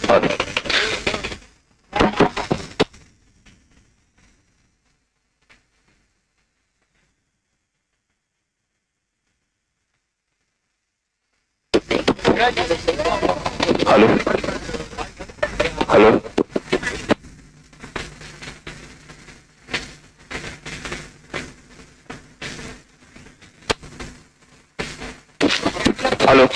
Hello hello hello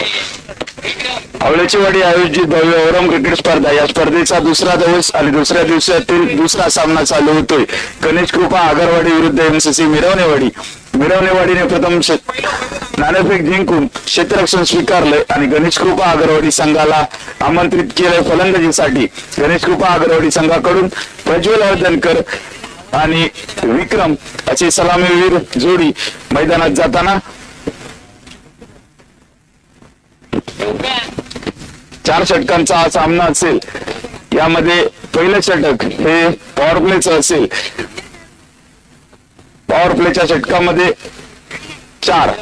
आवळेची वाडी आयोजित भव्य ओरम क्रिकेट स्पर्धा या स्पर्धेचा दुसरा दिवस आणि दुसऱ्या दिवसातील दुसरा सामना चालू होतोय. गणेश कृपा आगरवाडी विरुद्ध एमसीसी मिरवणेवाडी. मिरवणेवाडीने प्रथम नाणेफेक जिंकून क्षेत्ररक्षण स्वीकारलंय आणि गणेश कृपा आगरवाडी संघाला आमंत्रित केलंय फलंदाजीसाठी. गणेश कृपा आगरवाडी संघाकडून प्रज्वल वर्धनकर आणि विक्रम असे सलामीवीर जोडी मैदानात जाताना 4 षटकांचा हा सामना असेल. यामध्ये पहिलं षटक हे पॉवर प्लेचं असेल. पॉवर प्लेच्या षटकामध्ये 4.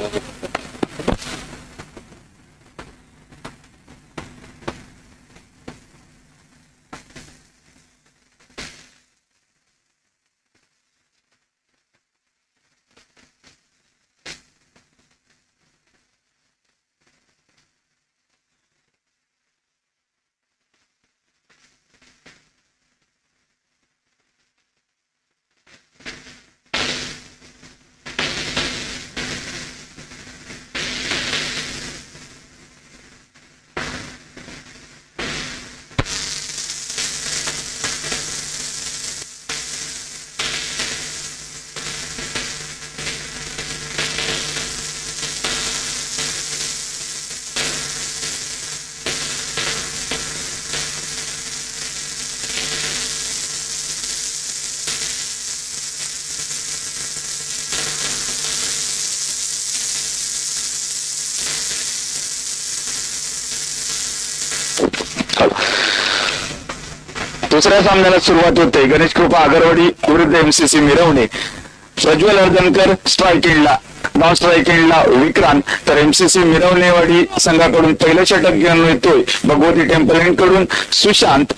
दुसऱ्या सामन्याला सुरुवात होते. गणेश कृपा आगरवाडी विरुद्ध एमसीसी मिरवणे. प्रज्वल वर्धनकर स्ट्राईक एंडला, नॉन स्ट्राईक एंडला विक्रांत, तर एमसीसी मिरवणेवाडी संघाकडून पहिलं षटक घेऊन येतोय भगवती टेम्पल एंड कडून सुशांत.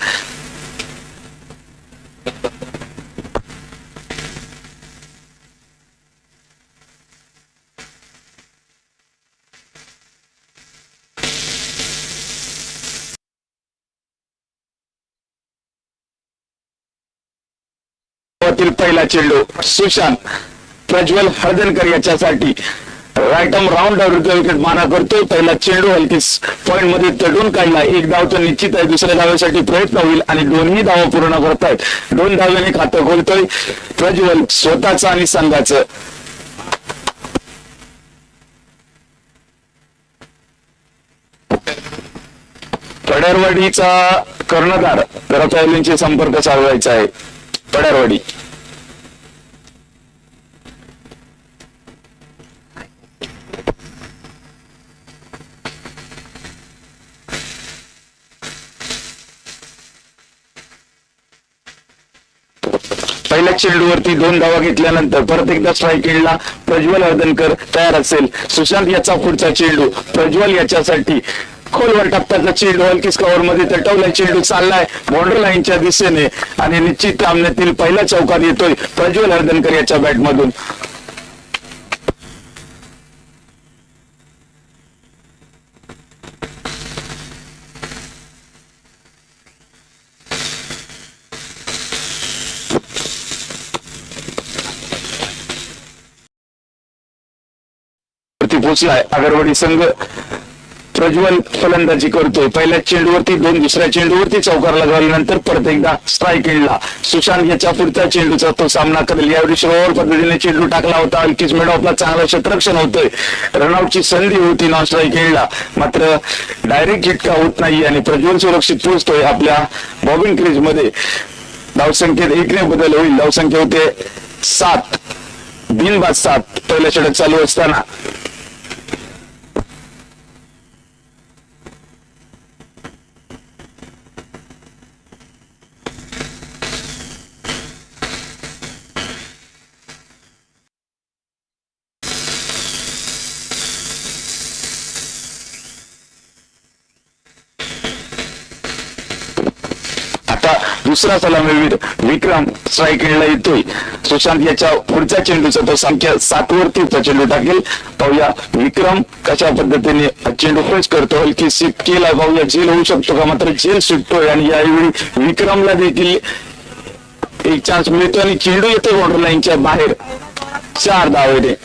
पहिला चेंडू सुशांत प्रज्वल हळदणकर याच्यासाठी राईट आर्म राऊंड विकेट मारा करतोय. पहिला चेंडू हलकी पॉइंट मध्ये तडून काढला. 1 धाव तर निश्चित आहे. दुसऱ्या धावेसाठी प्रयत्न होईल आणि दोन्ही धावा पूर्ण करतायत. 2 धावेने खातं खोलतोय प्रज्वल स्वतःचं आणि संघाचं. पड्यारवाडीचा कर्णधार जरा संपर्क साधवायचा आहे. पड्यारवाडी पहिल्या चेंडूवरती 2 धावा घेतल्यानंतर परत एकदा स्ट्राईक एंडला प्रज्वल वर्धनकर तयार असेल. सुशांत याचा पुढचा चेंडू प्रज्वल याच्यासाठी खोलवर टप्प्याचा चेंडू हलकीस कव्हर मध्ये तटवलाय. चेंडू चाललाय बाउंड्री लाईनच्या दिशेने आणि निश्चित सामन्यातील पहिला चौकार येतोय प्रज्वल वर्धनकर याच्या बॅटमधून. पोचलाय आगरवाडी संघ. प्रज्वल फलंदाजी करतोय. पहिल्या चेंडूवरती 2, दुसऱ्या चेंडूवरती चौकार लगावल्यानंतर परत एकदा स्ट्राईक एंडला सुशांत याच्या पुढच्या चेंडूचा तो सामना करेल. यावेळी स्लोअर पद्धतीने चेंडू टाकला होता. हलकीच मिड ऑफला चांगलं क्षेत्ररक्षण होतोय. रनआउटची संधी होती नॉन स्ट्राईक एंडला, मात्र डायरेक्ट झटका होत नाही आणि प्रज्वल सुरक्षित पोहोचतोय आपल्या बॉबिंग क्रीज मध्ये. धावसंख्येत 1 ने बदल होईल. धावसंख्या होते 7, बिनबाद 7 पहिलं षटक चालू असताना. दुसरा सलामीवीर विक्रम स्ट्राईक एंडला येतोय. सुशांत याच्या पुढच्या चेंडूचा तो संख्या 7 वरती चेंडू टाकेल. पाहूया विक्रम कशा पद्धतीने चेंडू फेस करतो. हलकी सिप केला. पाहूया झेल होऊ शकतो का, मात्र झेल सुटतोय आणि यावेळी विक्रमला देखील एक चान्स मिळतो आणि चेंडू येतो बाउंड्री लाईनच्या बाहेर. 4 धावेने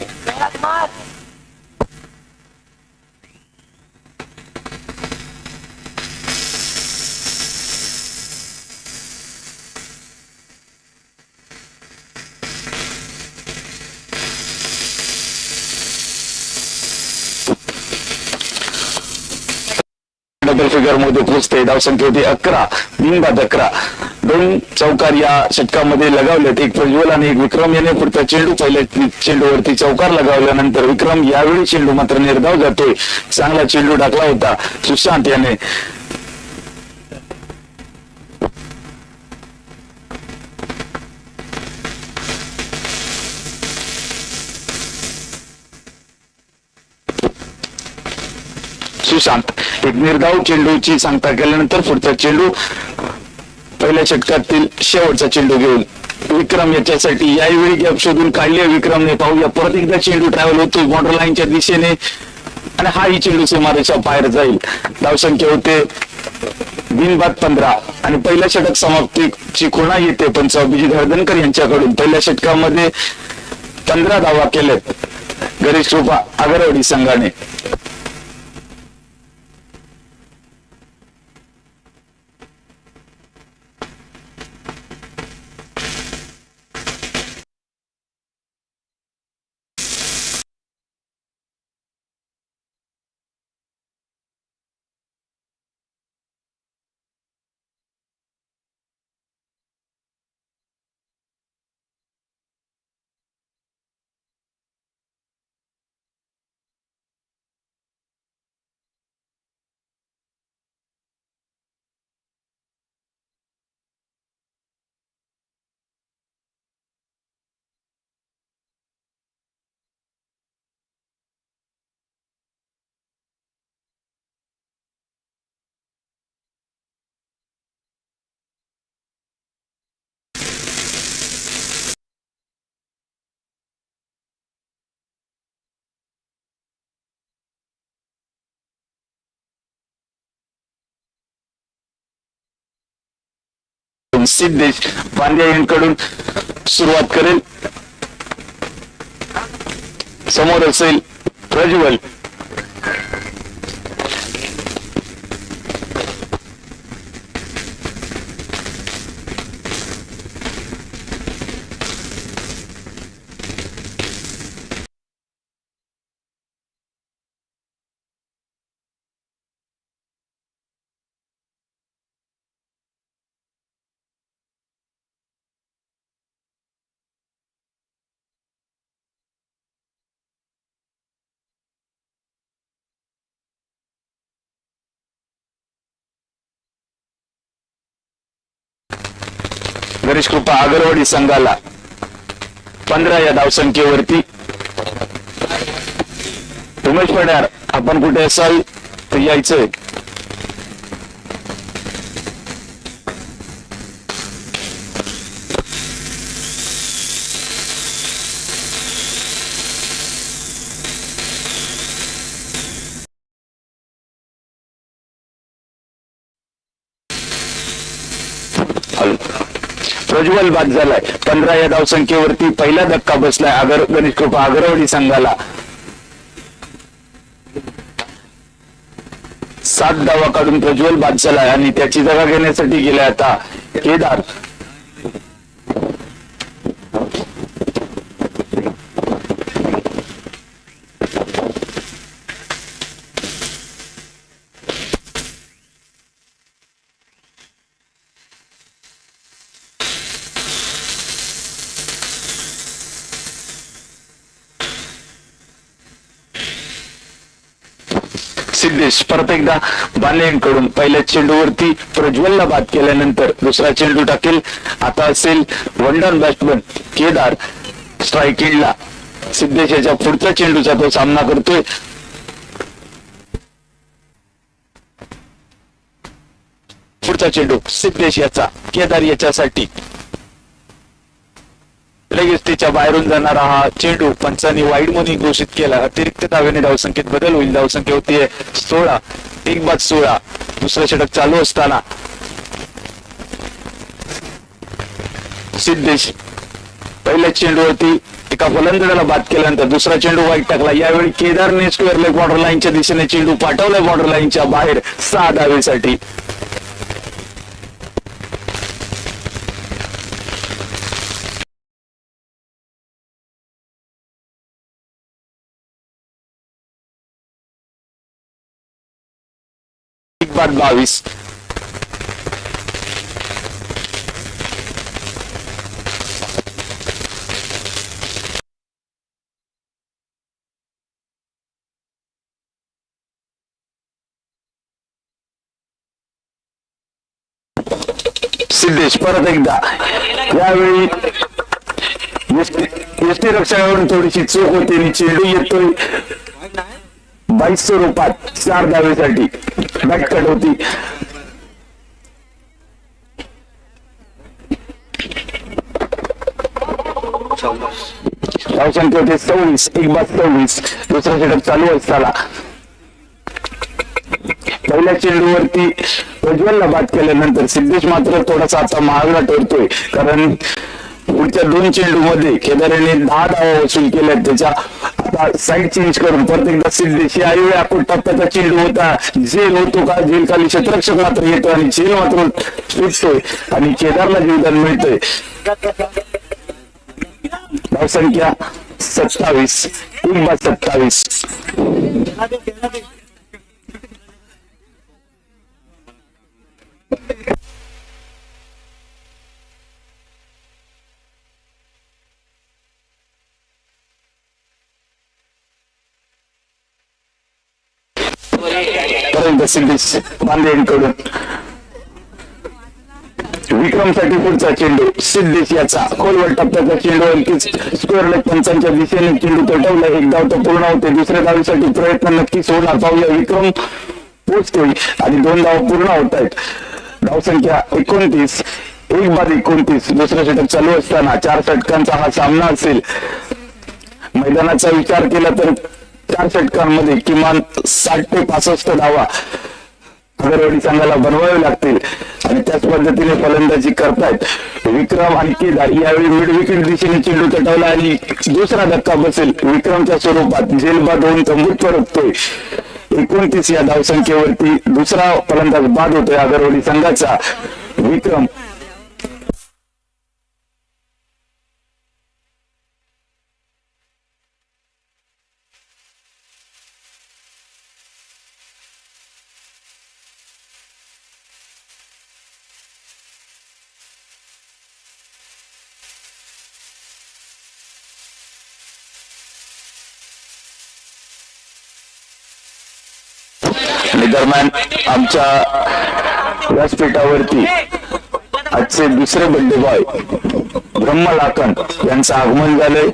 डबल फिगर मध्ये पोहोचते. धावसंख्या होती 11. बिनबाद 11. 2 चौकार या षटकामध्ये लगावलेत. एक प्रज्वल आणि एक विक्रम याने पुढचा चेंडू पहिल्या चेंडूवरती चौकार लगावल्यानंतर विक्रम यावेळी चेंडू मात्र निर्धाव जातोय. चांगला चेंडू टाकला होता सुशांत याने. सुशांत एक निर्धाव चेंडूची सांगता केल्यानंतर पुढचा चेंडू पहिल्या षटकातील शेवटचा चेंडू घेऊन विक्रम याच्यासाठी यावेळी गॅप शोधून काढले विक्रमने. पाहूया परत एकदा चेंडू ट्रॅव्हल होतो बाउंड्री लाईनच्या दिशेने आणि हाही चेंडू सीमारेषा बाहेर जाईल. धावसंख्या होते बिनबाद 15 आणि पहिल्या षटक समाप्तीची खुणा येते पंच अभिजित हळदणकर यांच्याकडून. पहिल्या षटकामध्ये 15 धावा केल्यात गणेश कृपा आगरवाडी संघाने. सिद्धेश पांड्या यांकडून सुरुवात करेल. समोर असेल प्रज्वल. गणेश कृपा आगरवाडी संघाला 15 या धावसंख्येवरती. उमेश पडार आपण कुठे असाल तर यायचंय. प्रज्वल बाद झालाय. 15 या धावसंख्येवरती पहिला धक्का बसलाय गणेश कृपा आगरवाडी संघाला. 7 धावा काढून प्रज्वल बाद झालाय आणि त्याची जागा घेण्यासाठी गेले आता केदार. सिद्धेश परत एकदा बालेंकडून पहिल्या चेंडूवरती प्रज्वलला बाद केल्यानंतर दुसरा चेंडू टाकेल. आता असेल वंडन बॅट्समन केदार स्ट्राईक एंडला. सिद्धेश याच्या पुढच्या चेंडूचा तो सामना करतोय. पुढचा पुढचा चेंडू सिद्धेश याचा, केदार याच्यासाठी. लगेच त्याच्या बाहेरून जाणारा हा चेंडू पंचांनी वाईड म्हणून घोषित केला. अतिरिक्त धावेने धावसंख्येत बदल होईल. धावसंख्या होतीये 16, एक बाद 16. दुसरं षटक चालू असताना सिद्धेश पहिल्या चेंडूवरती एका फलंदाजाला बाद केल्यानंतर दुसरा चेंडू वाईट टाकला. यावेळी केदारने स्क्वेअर लेग बॉर्डर लाईनच्या दिशेने चेंडू पाठवलाय बॉर्डर लाईनच्या बाहेर 6 धावेसाठी. एक बाद 22. सिद्धेश परत एकदा. यावेळी यष्टी रक्षणावरून थोडीशी चूक होती आणि चेंडू येतोय 22 स्वरूपात 4 धावेसाठी. बॅट कट होती. धावसंख्या होते 26, एक बाद 26. दुसरा षटक चालू असताना पहिल्या चेंडूवरती प्रज्वलला बाद केल्यानंतर सिद्धेश मात्र थोडासा आता महागडा ठरतोय, कारण पुढच्या 2 चेंडू मध्ये केदारने 10 धावा वसूल केल्या. त्याच्या आता साईड चेंज करून परत एकदा सिद्धेश यावेळी आपण टप्प्याचा चेंडू होता. झेल होतो का, झेल खाली क्षेत्ररक्षक मात्र येतो आणि झेल मात्र सुटतोय आणि केदारला जीवदान मिळतोय. धावसंख्या 27, एक बाद 27. सिद्धेश बांदेकडून विक्रमसाठी पुढचा चेंडू सिद्धेश याचा. खोलवर टप्प्याचा चेंडू स्क्वेअर लेग पंचांच्या दिशेने चेंडू तटवला. एक धाव तर पूर्ण होते. दुसऱ्या धावेसाठी प्रयत्न नक्कीच होणार. पाहूया विक्रम पोहोचतोय आणि 2 धाव पूर्ण होत आहेत. धावसंख्या 29, एक बाद 29. दुसरं षटक चालू असताना 4 षटकांचा हा सामना असेल. मैदानाचा विचार केला तर 4 षटकांमध्ये किमान 60 ते 65 धावा आगरवाडी संघाला बनवावे लागतील आणि त्याच पद्धतीने फलंदाजी करतायत विक्रम आणि केदार. यावेळी मिड विकेट दिशेने चेंडू तटवला आणि दुसरा धक्का बसेल विक्रमच्या स्वरूपात. झेलबाद होऊन तंबूत परततोय. 29 या धावसंख्येवरती दुसरा फलंदाज बाद होतोय आगरवाडी संघाचा. विक्रम आणि दरम्यान आमच्या व्यासपीठावरती आजचे दुसरे बड्डे बॉय ब्रह्मलाखन यांचं आगमन झालंय.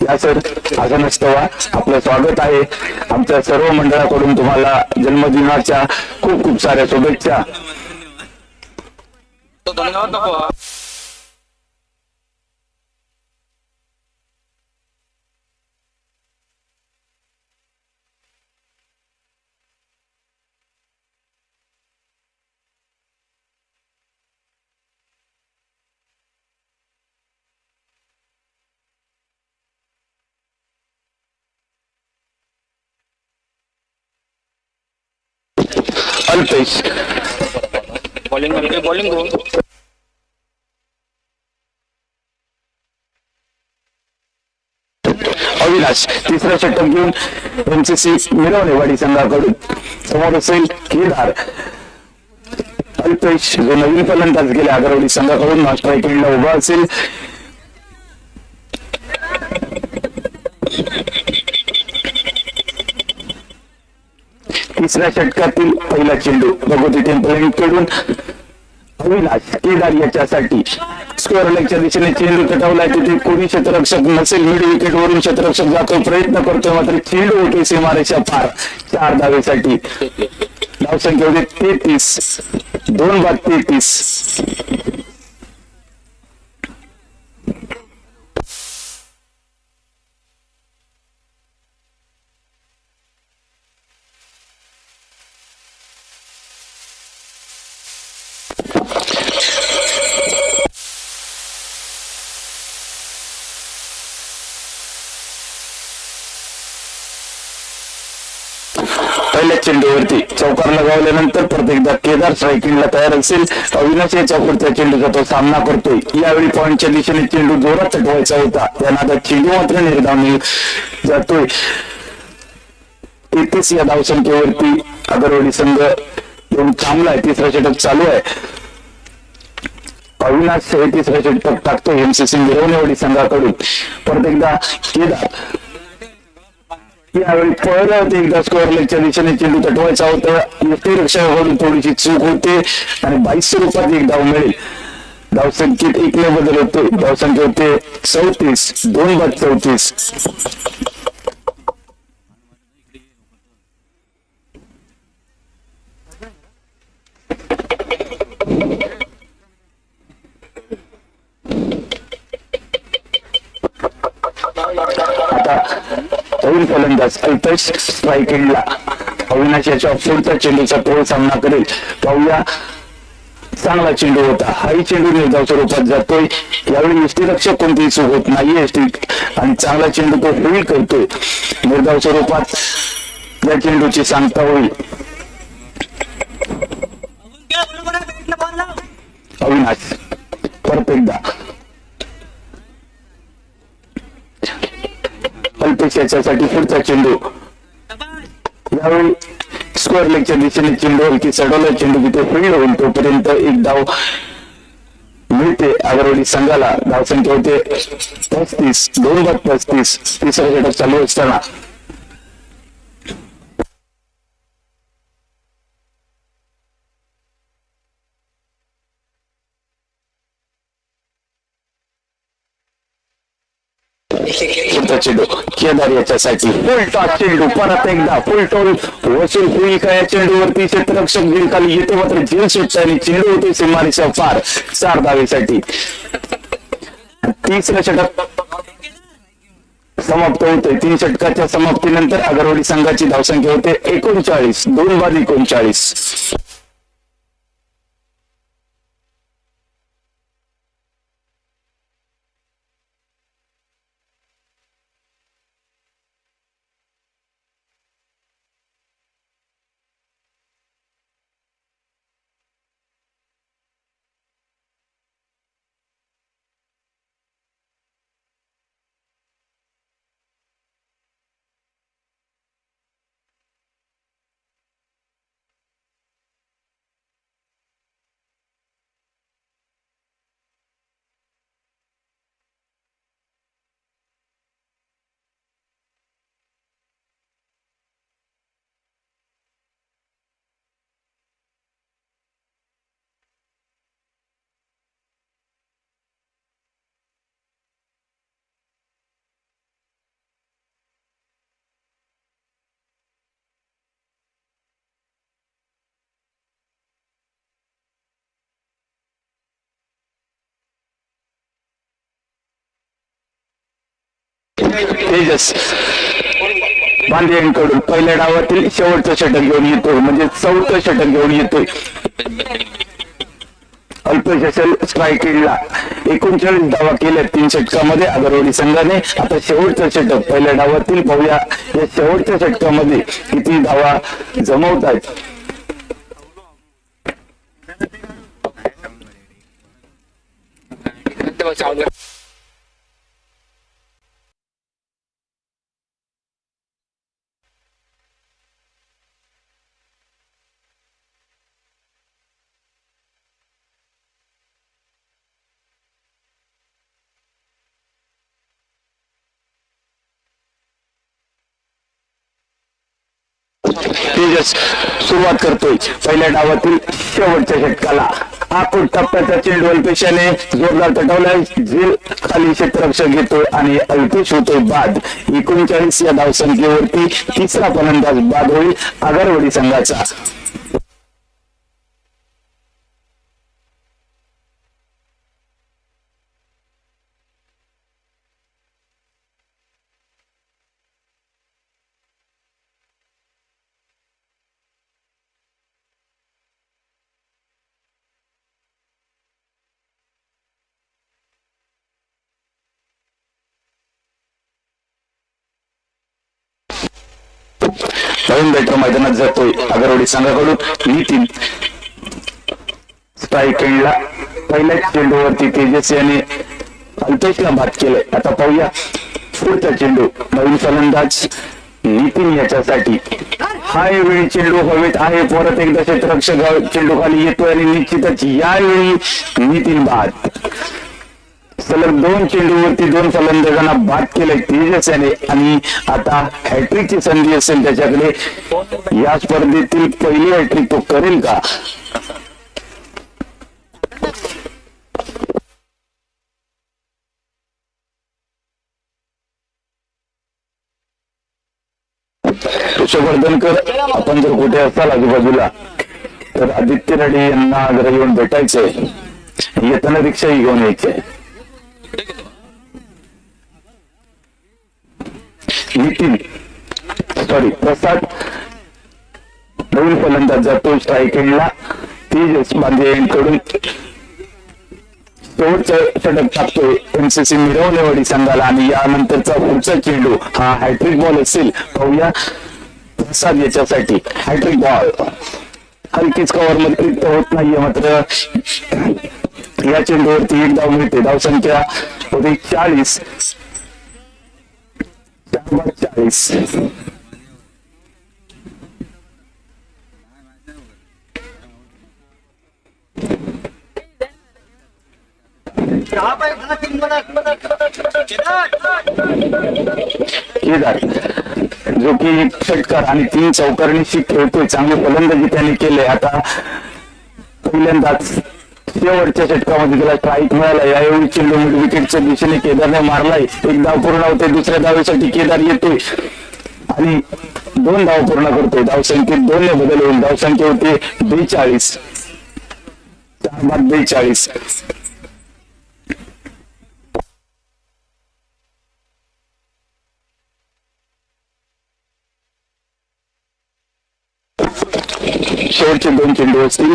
या सर असं नसतं, आपलं स्वागत आहे. आमच्या सर्व मंडळाकडून तुम्हाला जन्मदिनाच्या खूप खूप साऱ्या शुभेच्छा. अल्पेश बॉलिंग अविनाश तिसरा षटक घेऊन एमसीसी मिरवणेवाडी संघाकडून. समोर असेल केदार. अल्पेश जो नवीन फलंदाज गेला आगरवाडी संघाकडून स्ट्रायकिंगला उभा असेल. तिसऱ्या षटकातील पहिला चेंडू भगवती टेम्पल कडून अविनाश केदार याच्यासाठी. स्क्वेअर लेगच्या दिशेने चेंडू तटवलाय. तिथे कोणी क्षेत्ररक्षक नसेल. मिड विकेट वरून क्षेत्ररक्षक जातो, प्रयत्न करतोय, मात्र चेंडू होते सीमारेषा पार 4 धावेसाठी. धावसंख्या होती 33, 2 बाद 33. पहिल्या चेंडूवरती चौकार लगावल्यानंतर परत एकदा केदार स्ट्रायकिंगला तयार असेल. अविनाश याच्या पुढच्या चेंडूचा तो सामना करतोय. यावेळी पॉईंटच्या दिशेने चेंडू जोरात चटवायचा होता, त्यांना आता चेंडू मात्र निर्धावून जातोय. 33 या धावसंख्येवरती अगरवाडी संघ येऊन थांबलाय. तिसरा षटक चालू आहे. अविनाश हे तिसरा षटक टाकतोय एमसीसी मिरवणेवाडी संघाकडून. परत एकदा केदार यावेळी पळलं होते. एकदा स्कोअर लेगच्या दिशेने चेंडू तटवायचा होता. यष्टीरक्षकाकडून थोडीशी चूक होते आणि 22 रूपात एक धाव मिळेल. धावसंख्येत 1 ने बदल होते. धावसंख्या होते 34, 2 बाद 34. नवीन फलंदाज अल्पेश स्ट्रायकिंगला अविनाश याच्या पुढचा चेंडूचा तोल सामना करेल. पाहूया, चांगला चेंडू होता. हाही चेंडू निर्धाव स्वरूपात जातोय. यावेळी यष्टीरक्षक कोणतीही चूक होत नाहीये आणि चांगला चेंडू तो फील्ड करतोय. निर्धाव स्वरूपात या चेंडूची सांगता होईल. अविनाश परत एकदा अल्पेश याच्यासाठी पुढचा चेंडू. यावेळी स्क्वेअर लेगच्या दिशेने चेंडू हलकी चढवला. चेंडू तिथे फील्ड होईल तोपर्यंत एक धाव मिळते अगरवाडी संघाला. धावसंख्या होते 35, 2 बाद 35. तिसरा षटक चालू असताना चेंडू केदार याच्यासाठी फुल टॉस चेंडू. परत एकदा फुल टॉल वसूल होईल का या चेंडूवरती? क्षेत्ररक्षक खाली येते मात्र झेल सुटते आणि चेंडू होते सीमारेषा पार 4 धावेसाठी. तिसरं षटक समाप्त होते. 3 षटकाच्या समाप्तीनंतर अगरवाडी संघाची धावसंख्या होते 39, 2 बाद 39. तेजस बांदे यांकडून पहिल्या डावातील शेवटचं षटक घेऊन येतोय, म्हणजे 4थं षटक घेऊन येतोय. अल्पेश असेल स्ट्रायकिंगला 39 धावा केल्या 3 षटकामध्ये अगरवाडी संघाने. आता शेवटचं षटक पहिल्या डावातील. पाहूया या शेवटच्या षटकामध्ये किती धावा जमवतात. तेजस सुरुवात करतोय पहिल्या डावातील शेवटच्या षटकाला. आखूड टप्प्याचा चेंडू अल्पेशाने जोरदार तटवलाय. झेल खाली क्षेत्ररक्षक घेतोय आणि अल्पेश होतोय बाद. 39 या धावसंख्येवरती तिसरा फलंदाज बाद होईल अगरवाडी संघाचा. नवीन बॅटर मैदानात जातोय आगरवाडी संघाकडून नितीन. स्ट्राईक एंडला पहिल्याच चेंडूवरती तेजस याने अल्पेशला बाद केलंय. आता पाहूया पुढचा चेंडू. नवीन फलंदाज नितीन याच्यासाठी. हा वेळी चेंडू हवेत आहे. परत एकदा क्षेत्ररक्षक चेंडू खाली येतोय आणि निश्चितच यावेळी नितीन बाद. सलग 2 चेंडूवरती 2 फलंदाजांना बाद केलंय तेजस याने आणि आता हॅट्रिकची संधी असेल त्याच्याकडे. या स्पर्धेतील पहिली हॅट्रिक तो करेल का? ऋषवर्धनकर, आपण जर कुठे असाल आजूबाजूला तर आदित्य राणे यांना जरा येऊन भेटायचंय. येताना रिक्षाही घेऊन यायचंय. नितीन प्रसाद नवीन फलंदाज जातो स्ट्राईक एंडला. तेजस बांधे यांकडून शेवटचा षटक टाकतोय एमसीसी मिरवलेवाडी संघाला आणि यानंतरचा पुढचा चेंडू हा हॅट्रिक बॉल असेल. पाहूया प्रसाद याच्यासाठी हॅट्रिक बॉल. हलकीच कव्हर मध्ये रिक्त होत नाहीये मात्र या चेंडूवरती 1 धाव मिळते. धावसंख्या होती 40. 40. केदार जो की 1 षटकार आणि 3 चौकारणीशी खेळतोय. चांगली फलंदाजी त्याने केले. आता पहिल्यांदाच शेवटच्या षटकामध्ये त्याला स्ट्राईक मिळाला. यावेळी चेंडू मिड विकेटच्या दिशेने केदारने मारलाय. 1 धाव पूर्ण होते. दुसऱ्या धावेसाठी केदार येतोय आणि 2 धाव पूर्ण करतोय. धावसंख्येत 2 ने बदल होईल. धावसंख्या होते 42. 42. शेवटचे 2 चेंडू असतील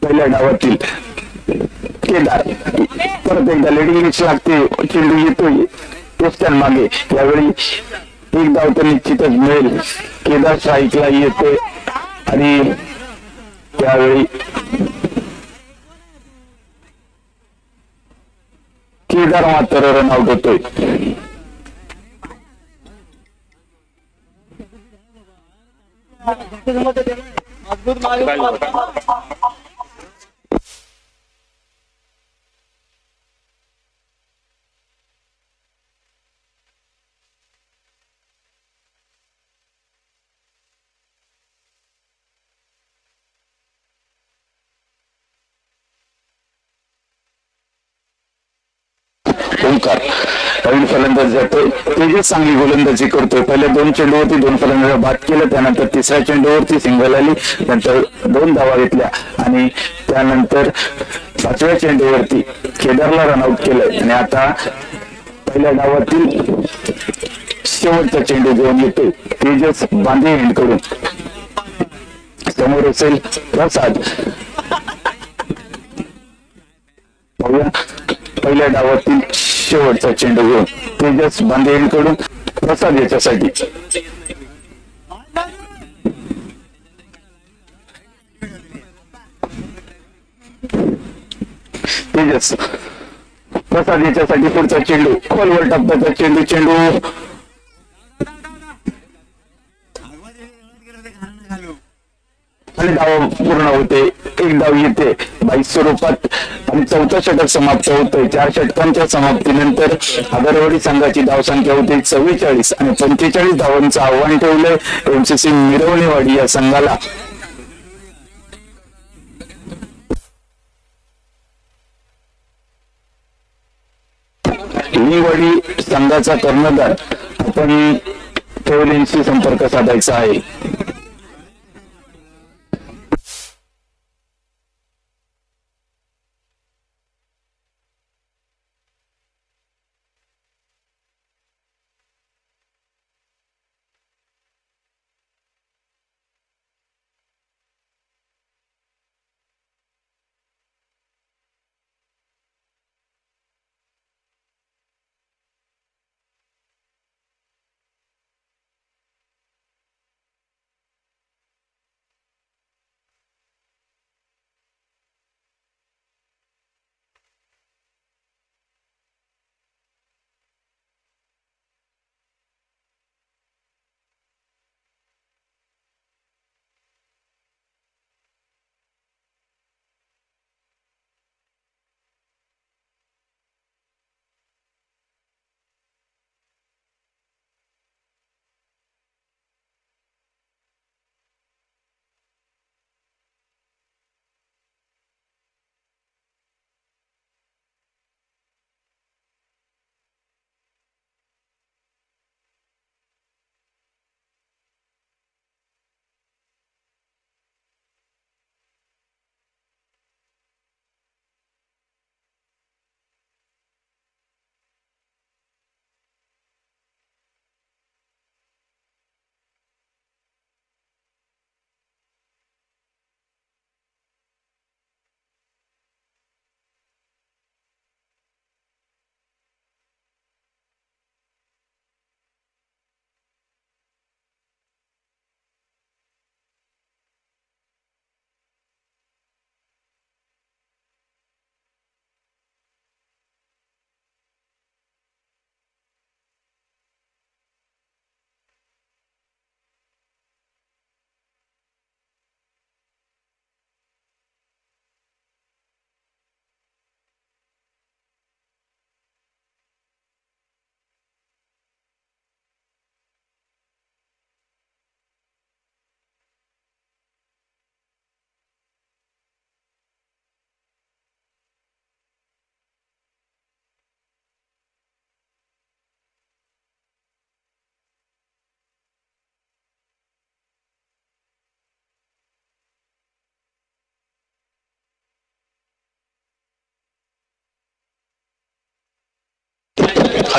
पहिल्या डावातील. केदार परत एकदा लेडिंग लिस्ट लागते. चेंडू येतोय पोस्टन मागे. यावेळी 1 धाव तर निश्चितच मिळेल. केदार स्ट्राईकला येतोय आणि त्यावेळी केदार मात्र रनआउट होतोय. ओंकार नवीन फलंदाज जातोय. तेजस चांगली गोलंदाजी करतोय. पहिल्या 2 चेंडूवरती 2 फलंदाज बाद केलं. त्यानंतर तिसऱ्या चेंडूवरती सिंगल आली. नंतर 2 धावा घेतल्या आणि त्यानंतर 5व्या चेंडूवरती केदारला रनआउट केलंय आणि आता पहिल्या डावातील शेवटचा चेंडू घेऊन येतोय तेजस बांधे यांकडून. समोर असेल प्रसाद. पाहूया पहिल्या डावातील शेवटचा चेंडू घेऊन तेजस बांधे यांकडून प्रसाद याच्यासाठी. तेजस प्रसाद याच्यासाठी पुढचा चेंडू खोलवर टप्प्याचा चेंडू आणि धाव पूर्ण होते. 1 धाव येते 22 स्वरूपात आणि 4थं षटक समाप्त होतोय. 4 षटकांच्या समाप्तीनंतर आगरवाडी संघाची धावसंख्या होते 44 आणि 45 धावांचं आव्हान ठेवलंय एमसीसी मिरवणेवाडी या संघाला. मिरवणेवाडी संघाचा कर्णधार आपण ठेवलेंशी संपर्क साधायचा आहे.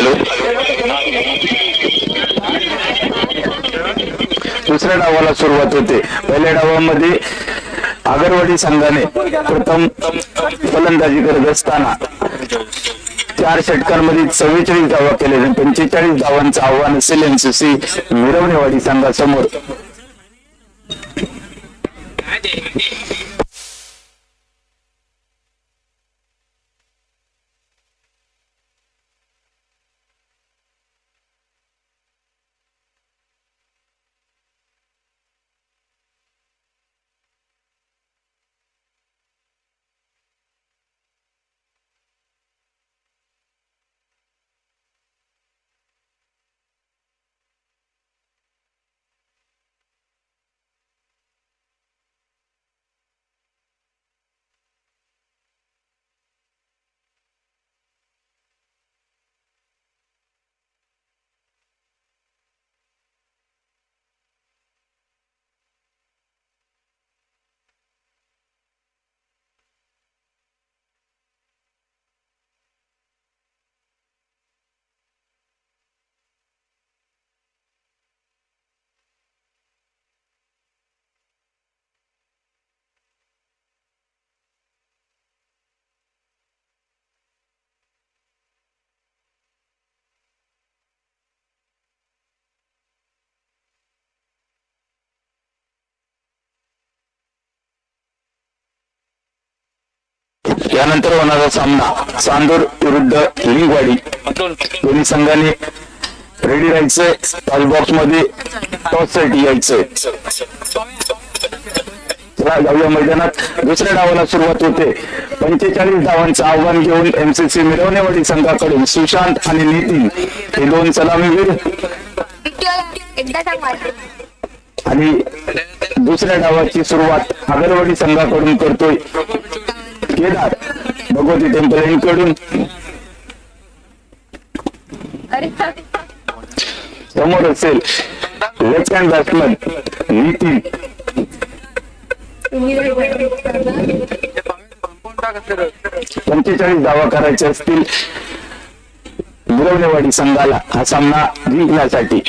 हॅलो. दुसऱ्या डावाला सुरुवात होते. पहिल्या डावामध्ये आगरवाडी संघाने प्रथम फलंदाजी करत असताना 4 षटकांमध्ये 44 धावा केले. 45 धावांचं आव्हान असेल एमसीसी मिरवणेवाडी संघासमोर. यानंतर होणारा सामना चांदूर विरुद्ध लिंगवाडी. दोन्ही संघाने रेडी राहायचंय. टॉस बॉक्स मध्ये टॉस साठी यायचंय. चला जाऊया मैदानात. दुसऱ्या डावाला सुरुवात होते. 45 धावांचं आव्हान घेऊन एमसीसी मिरवणेवाडी संघाकडून सुशांत आणि नितीन हे 2 सलामीवीर. आणि दुसऱ्या डावाची सुरुवात आगरवाडी संघाकडून करतोय केदार भगवती टेम्पल कडून. समोर असेल लेफ्ट हँड बॅट्समन नितीन. 45 धावा करायचे असतील मिरवणेवाडी संघाला हा सामना जिंकण्यासाठी.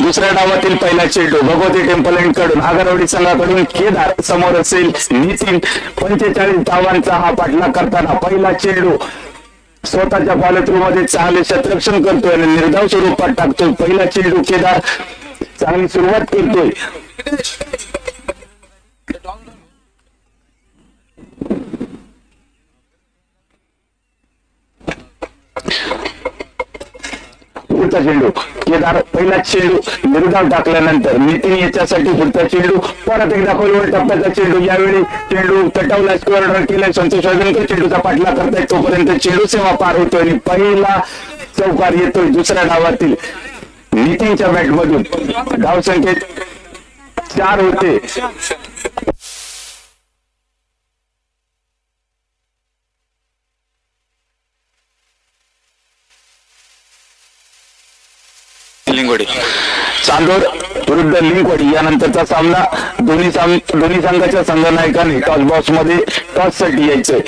दुसऱ्या डावातील पहिला चेंडू भगवती टेम्पल कडून आगरवाडी संघाकडून केदार. समोर असेल नितीन. 45 धावांचा हा पाठलाग करताना पहिला चेंडू स्वतःच्या फॉलोथ्रू मध्ये चांगले शतरक्षण करतोय आणि निर्धाव स्वरूपात टाकतोय. पहिला चेंडू केदार चांगली सुरुवात करतोय. पुढचा चेंडू केदार. पहिला चेंडू निर्धाव टाकल्यानंतर नितीन याच्यासाठी पुढचा चेंडू. परत एकदा खोलवर टप्प्याचा चेंडू. यावेळी चेंडू तटावला स्क्वेअर ड्राइव्ह केलाय संतोष वाजनकर. चेंडूचा पाठलाग करतायत तोपर्यंत चेंडू सीमा पार होतोय आणि पहिला चौकार येतोय दुसऱ्या डावातील नितीनच्या बॅट मधून. धाव संख्येत 4 होते. लिंगवाडी. चांदोर विरुद्ध लिंगवाडी यानंतरचा सामना. दोन्ही संघाच्या संघनायकांनी टॉस बॉक्स मध्ये टॉस साठी यायचंय.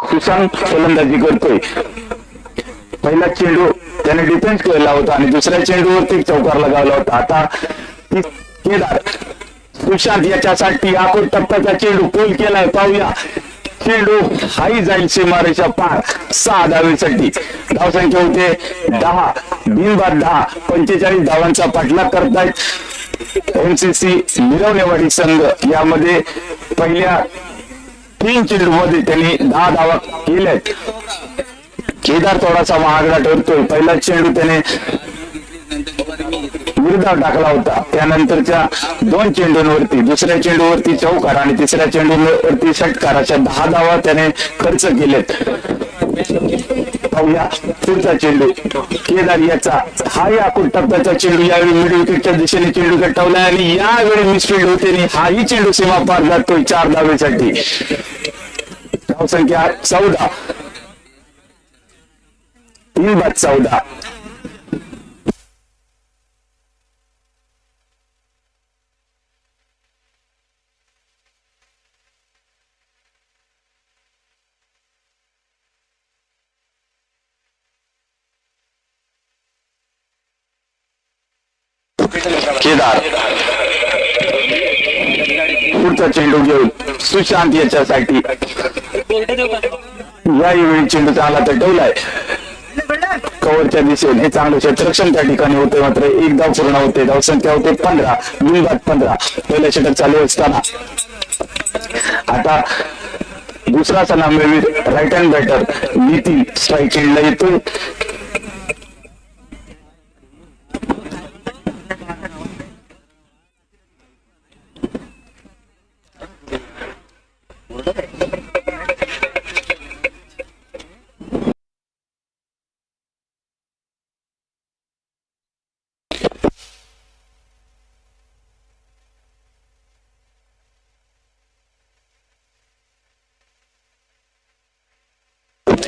सुशांत फलंदाजी करतोय. पहिला चेंडू त्याने डिफेन्स केला होता आणि दुसऱ्या चेंडूवरती चौकार लगावला होता. आता केदार सुशांत याच्यासाठी आखूड टप्प्याचा चेंडू पूल केलाय. पाहूया चेंडू हाही जाईल सीमारेषा पार. 6 धावेसाठी. धावसंख्या होते 10. बिनबाद 10. 45 धावांचा पाठलाग करतायत एमसीसी मिरवणेवाडी संघ. यामध्ये पहिल्या 3 चेंडू मध्ये त्यांनी 10 धावा केल्यात. केदार थोडासा महागडा ठरतोय. पहिला चेंडू त्याने विरोधात टाकला होता. त्यानंतरच्या 2 चेंडूंवरती दुसऱ्या चेंडूवरती चौकार आणि तिसऱ्या चेंडूवरती षटकार अशा 10 धावा त्याने खर्च केलेत. पाहूया पुढचा चेंडू केदार याचा हाही आखूड टप्प्याचा चेंडू यावेळी मिड विकेटच्या दिशेने चेंडू गटवलाय आणि यावेळी मिसफिल्ड होते आणि हाही चेंडू सीमा पार जातोय 4 धावेसाठी. धावसंख्या 14. 3-14. केदार पुढचा चेंडू घेऊन सुशांत याच्यासाठी यावेळी चेंडू चांगला तटवलाय कव्हरच्या दिशेने. चांगलं क्षेत्ररक्षण त्या ठिकाणी होते मात्र एक धाव पूर्ण होते. धावसंख्या होते 15. 15. पहिल्या षटक चालू असताना आता दुसरा सलामीवीर right hand batter Nitin strike एंडला येतोय.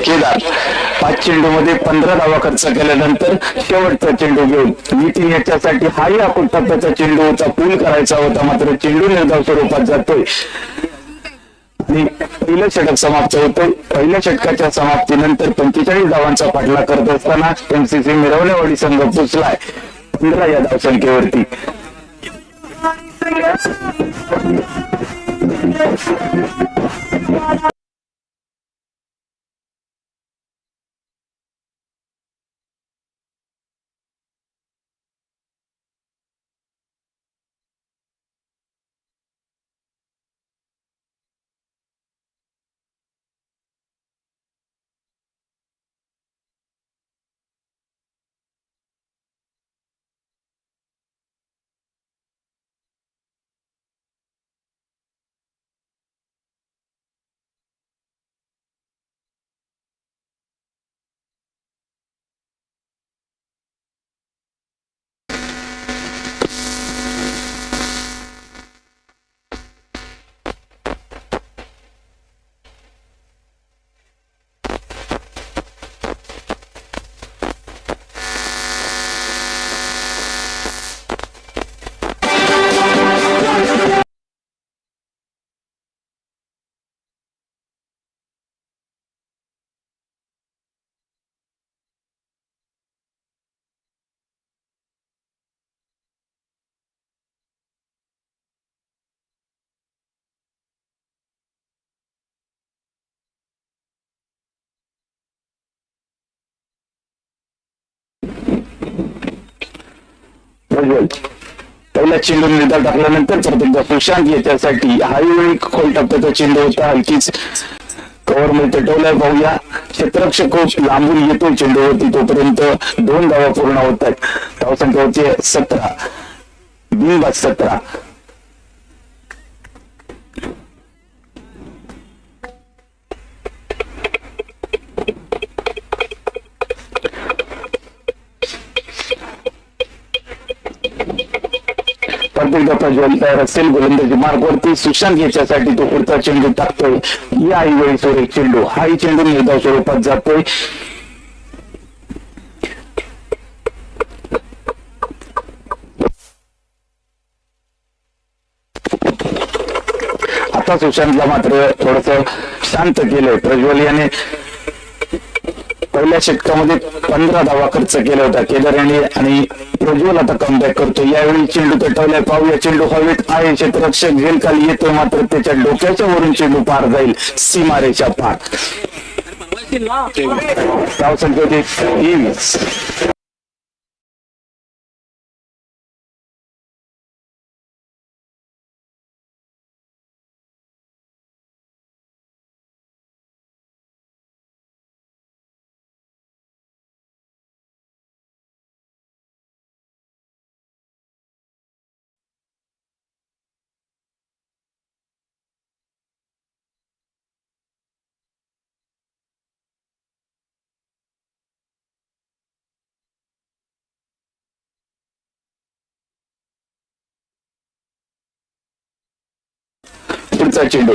केदार 5 चेंडू मध्ये 15 धावा खर्च केल्यानंतर शेवटचा चेंडू घेऊन नितीन याच्यासाठी हाही आखूड टप्प्याचा चेंडू होता. पूल करायचा होता मात्र चेंडू निर्धाव स्वरूपात जातोय आणि पहिलं षटक समाप्त होतोय. पहिल्या षटकाच्या समाप्तीनंतर 45 धावांचा पाठलाग करत असताना एमसीसी मिरवण्यावाडी संघ पोचलाय 15 या धावसंख्येवरती. पहिला चेंडू निर्धार टाकल्यानंतर परत एकदा सुशांत याच्यासाठी हाही खोल टप्प्याचा चेंडू होता. हलकीच कव्हर मध्ये तटवलाय. पाहूया क्षेत्ररक्षक खूप लांबून येतो चेंडूवरती तोपर्यंत 2 धावा पूर्ण होत आहेत. धावसंख्या होती 17. 17. प्रज्वल तयार असेल गोलंदाजी मार्गवरती. सुशांत याच्यासाठी तो पुढचा चेंडू टाकतोय. याही वेळी सुरेख चेंडू हाही चेंडू निर्धाव स्वरूपात जातोय. आता सुशांतला मात्र थोडस शांत केलंय प्रज्वल याने. पहिल्या षटकामध्ये 15 धावा खर्च केला होता केदार यांनी आणि प्रज्वल आता कमबॅक करतो. यावेळी चेंडू तटवलाय. पाहूया चेंडू हवेत आहे. क्षेत्ररक्षक झेल खाली येतोय मात्र त्याच्या डोक्याच्या वरून चेंडू पार जाईल सीमारेषा पार. धावसंख्या होती 23. पुढचा चेंडू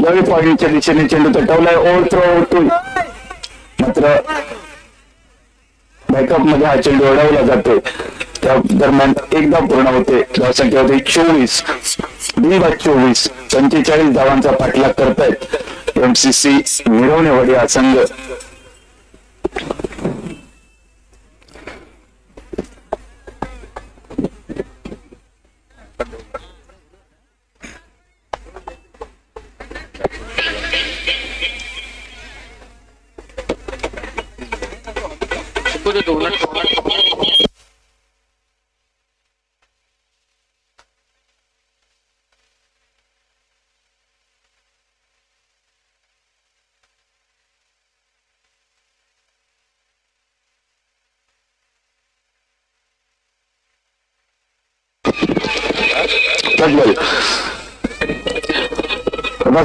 यावेळी पॉइंटच्या दिशेने चेंडू तटवलाय. ओव्हर थ्रो होतोय, मात्र बॅकअप मध्ये हा चेंडू अडवला जातोय. त्या दरम्यान एकदा पूर्ण होते. धावसंख्या होते 24. 24 45 धावांचा पाठलाग करतायत एमसीसी मिरवणेवाडी हा संघ.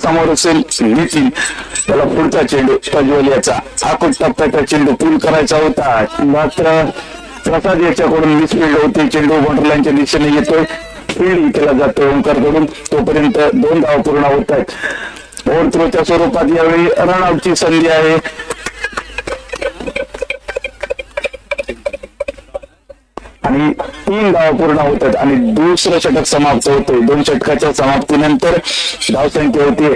समोर असेल नितीन, त्याला पुढचा चेंडू प्रज्वल याचा आकुट टप्प्याचा चेंडू पूल करायचा होता, मात्र प्रसाद याच्याकडून मिसफिल्ड होते. चेंडू बॉर्डरलाईनच्या दिशेने येतोय, फील्ड त्याला जातोय ओंकार कडून. तोपर्यंत 2 धावा पूर्ण होत आहेत. ओव्हर थ्रोच्या स्वरूपात यावेळी रनआउटची संधी आहे. आणि 3 धावा पूर्ण होतात आणि दुसरं षटक समाप्त होतोय. 2 षटकाच्या समाप्तीनंतर धावसंख्या होती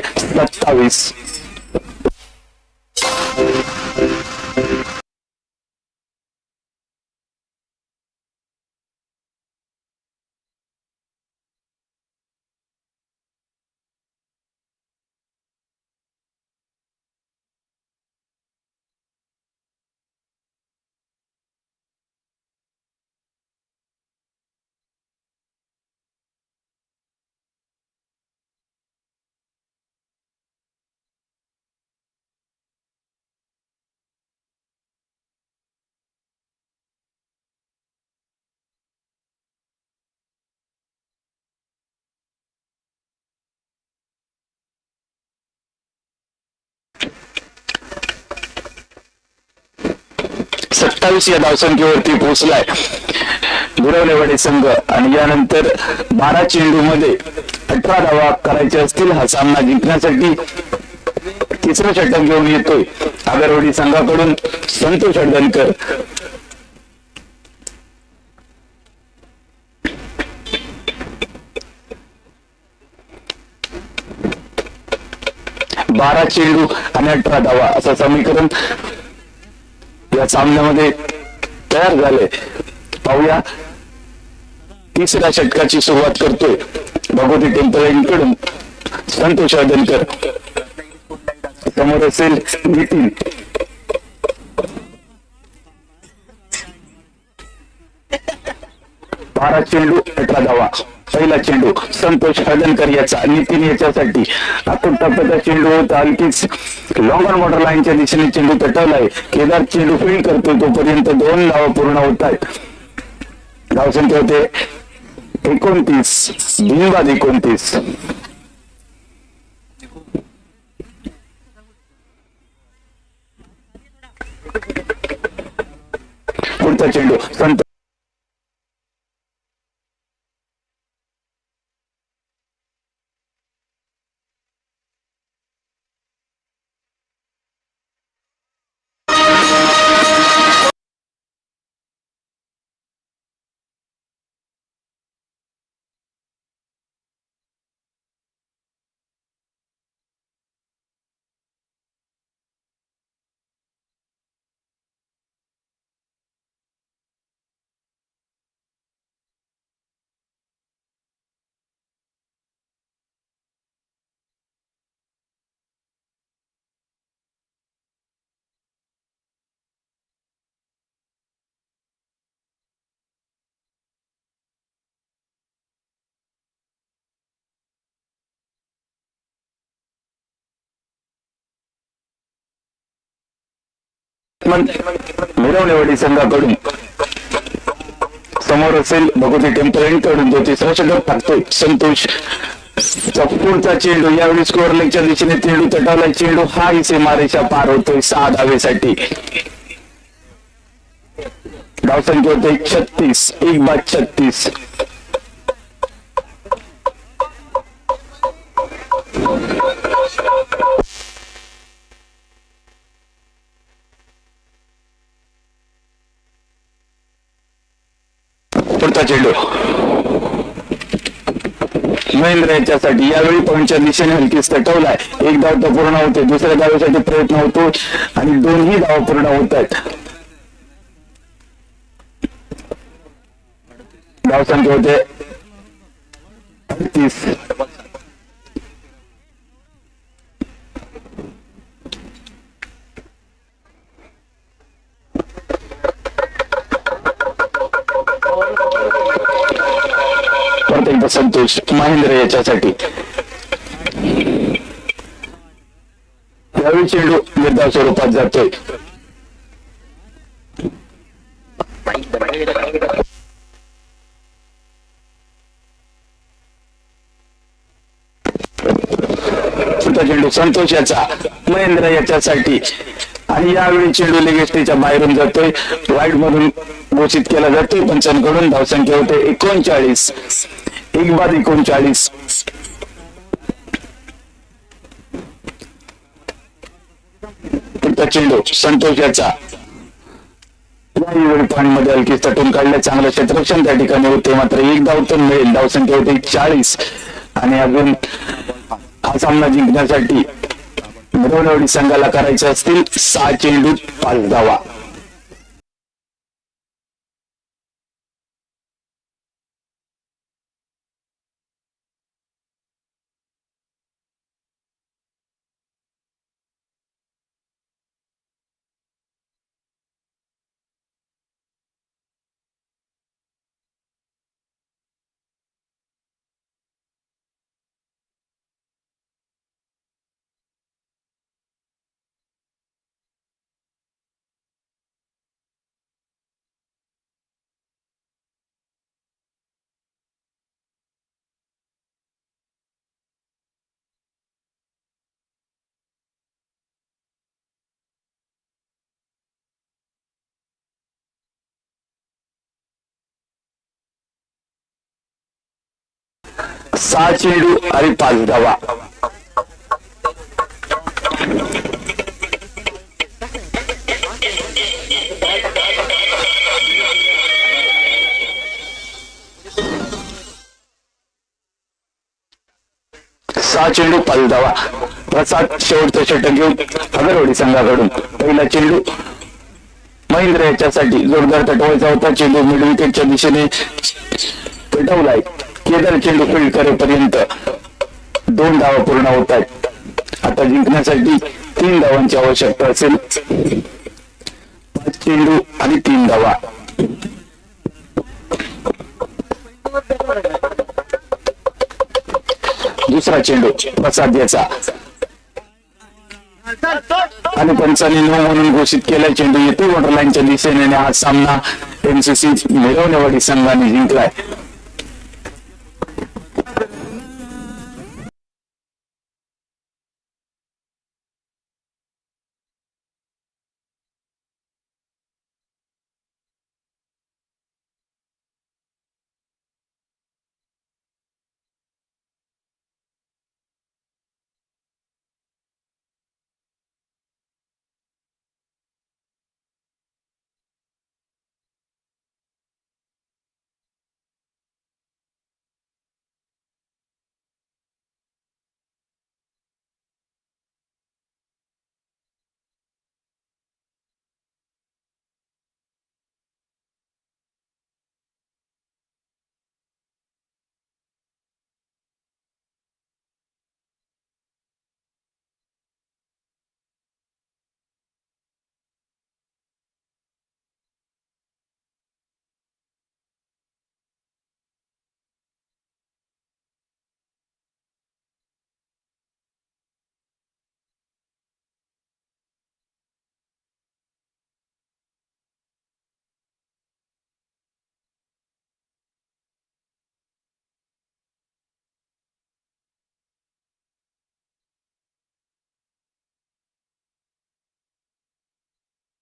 27. या धावसंख्येवरती पोहोचलाय मिरवणेवाडी संघ. आणि यानंतर 12 चेंडू मध्ये 18 धावा करायचे असतील हा सामना जिंकण्यासाठी. तिसरं षटक घेऊन येतोय आगरवाडी संघाकडून संतोष हळदणकर. बारा चेंडू आणि 18 धावा असं समीकरण या सामन्यामध्ये तयार झाले. पाहूया तिसऱ्या षटकाची सुरुवात करतोय भगवती टेम्पलेकडून संतोष हळदणकर. समोर असेल नितीन. बारा चेंडू 18 धावा. पहिला चेंडू संतोष हळदणकर याचा नितीन याच्यासाठी. आपण टप्प्याचा चेंडू होता आणखीच लॉंग ऑन बॉर्डर लाईनच्या दिशेने चेंडू तटवलाय. केदार चेंडू फील्ड करतोय तोपर्यंत 2 धावा पूर्ण होत आहेत. धावसंख्या होते 29. बिनबाद 29. पुढचा चेंडू संतोष मिरवणेवाडी संघाकडून. समोर असेल भगवती टेम्पलेकडून जो तिसरा षटक टाकतोय संतोष. पुढचा चेंडू यावेळी स्कोअर लेगच्या दिशेने चेंडू तटावला. चेंडू हा इसे मारेच्या पार होतोय 6 धावेसाठी. धावसंख्या होते 36. 1 बाद 36. पुढचा चेंडू महेंद्र याच्यासाठी, यावेळी पॉईंटच्या दिशेने हलकीच तटवलाय. एक धाव तर पूर्ण होते, दुसऱ्या धावेसाठी प्रयत्न होतो आणि दोन्ही धावा पूर्ण होत आहेत. धावसंख्या होते 38. परत एकदा संतोष महेंद्र याच्यासाठी, यावेळी चेंडू निर्धाव स्वरूपात जातोय. पुढचा चेंडू संतोष याचा, महेंद्र याच्यासाठी आणि यावेळी चेंडू लेगेस्टीच्या बाहेरून जातोय. वाईड मधून घोषित केला जातोय पंचांकडून. धावसंख्या होते 39. 1-39. पुढचा चेंडू संतोष याचा, यावेळी पाणीमध्ये हलकी तटून काढले. चांगलं क्षेत्ररक्षण त्या ठिकाणी होते, मात्र एक धाव तर मिळेल. धावसंख्या होते 40 आणि अजून हा सामना जिंकण्यासाठी मिरवणवडी संघाला करायचे असतील 6 चेंडूत 5 धावा. सहा चेंडू आणि 5 धावा. सहा चेंडू 5 धावा. प्रसाद शेवटचं षटक घेऊन अगरवाडी संघाकडून. पहिला चेंडू महेंद्र याच्यासाठी जोरदार तटवायचा होता. चेंडू मिड विकेटच्या दिशेने तटवलाय. केदार चेंडू फील्ड करेपर्यंत 2 धावा पूर्ण होत आहेत. आता जिंकण्यासाठी 3 धावांची आवश्यकता असेल. 5 चेंडू आणि 3 धावा. दुसरा चेंडू प्रसाद याचा आणि पंचांनी नो म्हणून घोषित केला. चेंडू येतो वॉटरलाईनच्या दिशेने. हा सामना MCC मिरवणेवाडी संघाने जिंकलाय.